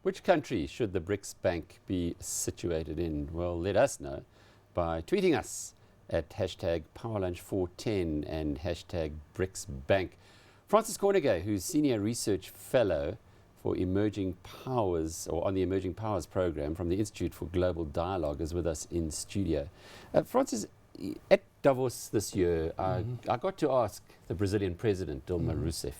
Which country should the BRICS Bank be situated in? Well, let us know by tweeting us at hashtag PowerLunch410 and hashtag BRICS Bank. Francis Kornegay, who's Senior Research Fellow for Emerging Powers, or on the Emerging Powers Program from the Institute for Global Dialogue, is with us in studio. Francis, at Davos this year, I got to ask the Brazilian President, Dilma Rousseff,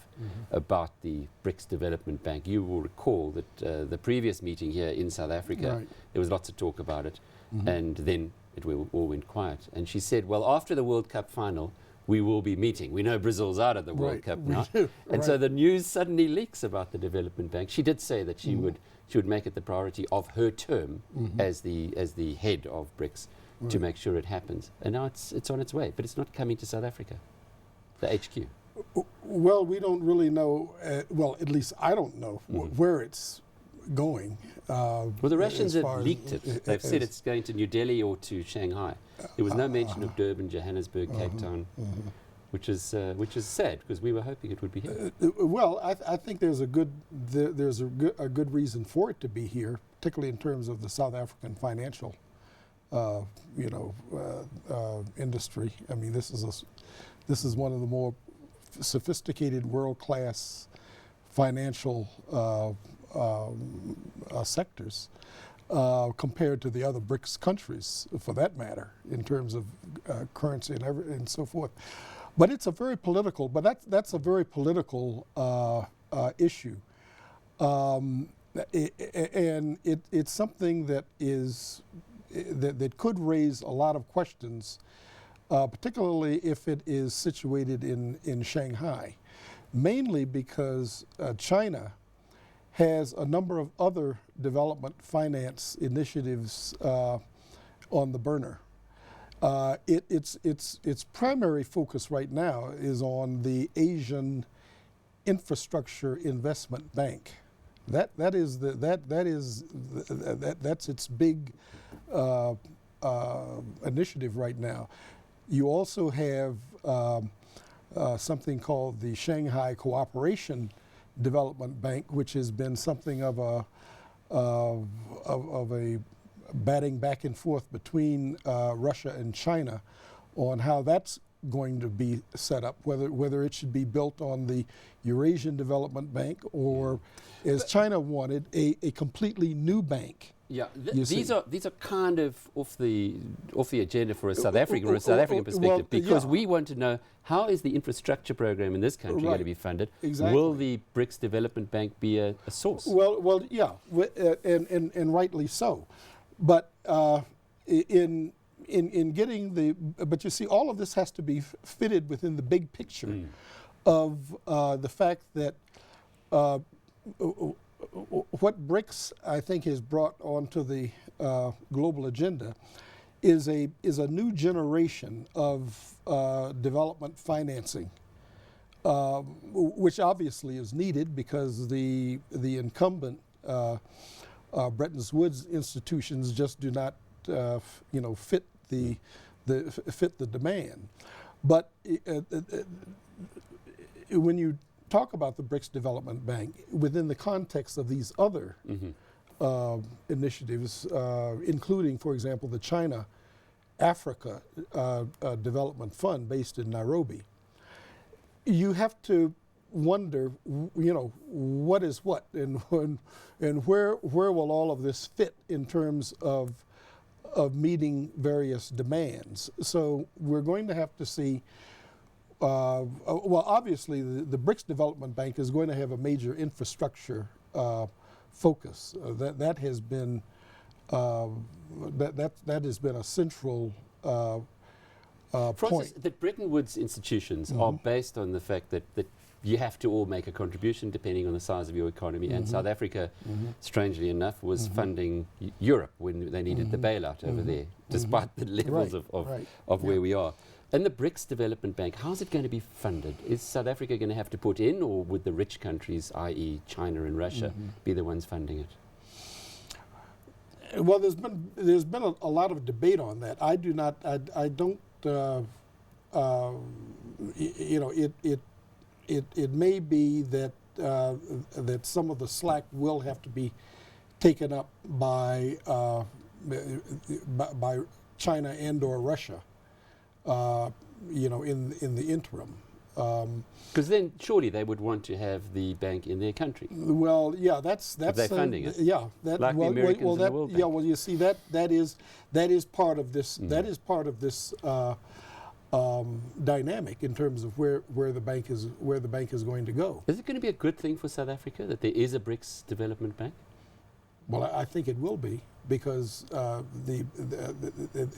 about the BRICS Development Bank. You will recall that the previous meeting here in South Africa, there was lots of talk about it, and then it all went quiet. And she said, well, after the World Cup final, we will be meeting. We know Brazil's out of the World Cup now. And so the news suddenly leaks about the Development Bank. She did say that she would make it the priority of her term as the head of BRICS to make sure it happens. And now it's on its way, but it's not coming to South Africa, the HQ. Well, we don't really know, well, at least I don't know where it's going. Well, the Russians have leaked it. They've said it's going to New Delhi or to Shanghai. There was no mention of Durban, Johannesburg, Cape Town, which is sad because we were hoping it would be here. Well, I think there's a good reason for it to be here, particularly in terms of the South African financial industry. I mean, this is one of the more sophisticated, world-class financial sectors compared to the other BRICS countries, for that matter, in terms of currency and so forth. But it's a very political. But that's a very political issue, and it's something that is. That could raise a lot of questions, particularly if it is situated in Shanghai, mainly because China has a number of other development finance initiatives on the burner. Its primary focus right now is on the Asian Infrastructure Investment Bank. That's its big initiative right now. You also have something called the Shanghai Cooperation Development Bank, which has been something of a batting back and forth between Russia and China on how that's going to be set up, whether it should be built on the Eurasian Development Bank or, as China wanted, a completely new bank. Yeah, these are kind of off the agenda for a South African perspective, because we want to know how is the infrastructure program in this country going to be funded. Exactly. Will the BRICS Development Bank be a source? Well, yeah, and rightly so, but in getting but you see, all of this has to be fitted within the big picture of the fact that what BRICS, I think, has brought onto the global agenda is a new generation of development financing, which obviously is needed because the incumbent Bretton Woods institutions just do not fit the demand. But when you talk about the BRICS Development Bank within the context of these other initiatives, including, for example, the China Africa Development Fund based in Nairobi, you have to wonder, what is what, and where will all of this fit in terms of meeting various demands. So we're going to have to see. Well, obviously, the BRICS Development Bank is going to have a major infrastructure focus. That has been a central Francis, point. the Bretton Woods institutions are based on the fact that you have to all make a contribution depending on the size of your economy. And South Africa, strangely enough, was funding Europe when they needed the bailout over there, despite the levels of where we are. And the BRICS Development Bank, how's it going to be funded? Is South Africa going to have to put in, or would the rich countries, i.e. China and Russia, be the ones funding it? Well, there's been a lot of debate on that. I don't. It may be that that some of the slack will have to be taken up by China and/or Russia, in the interim. Because then surely they would want to have the bank in their country. Well, yeah, that's If they're funding it. Yeah, that Like the Americans and the World Bank. Yeah, well, you see that is part of this. That is part of this dynamic in terms of where the bank is going to go. Is it going to be a good thing for South Africa that there is a BRICS development bank? Well, I think it will be, because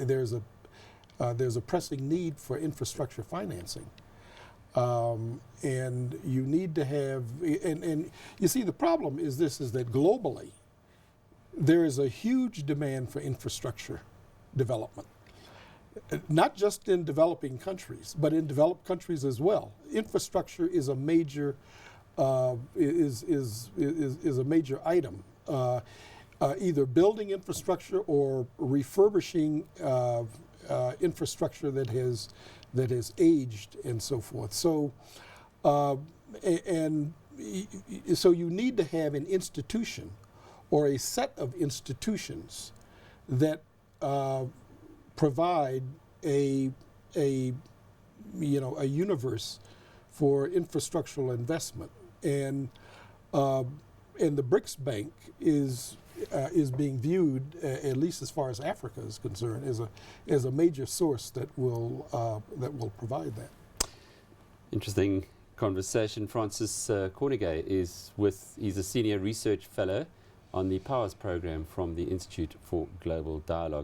there's a pressing need for infrastructure financing. And you need to have, and you see, the problem is that globally there is a huge demand for infrastructure development, not just in developing countries, but in developed countries as well. Infrastructure is a major is a major item. Either building infrastructure or refurbishing infrastructure that has aged and so forth. So, so you need to have an institution or a set of institutions that provide a universe for infrastructural investment, and the BRICS Bank is being viewed, at least as far as Africa is concerned, as a major source that will provide that. Interesting conversation. Francis Kornegay he's a senior research fellow on the Powers program from the Institute for Global Dialogue.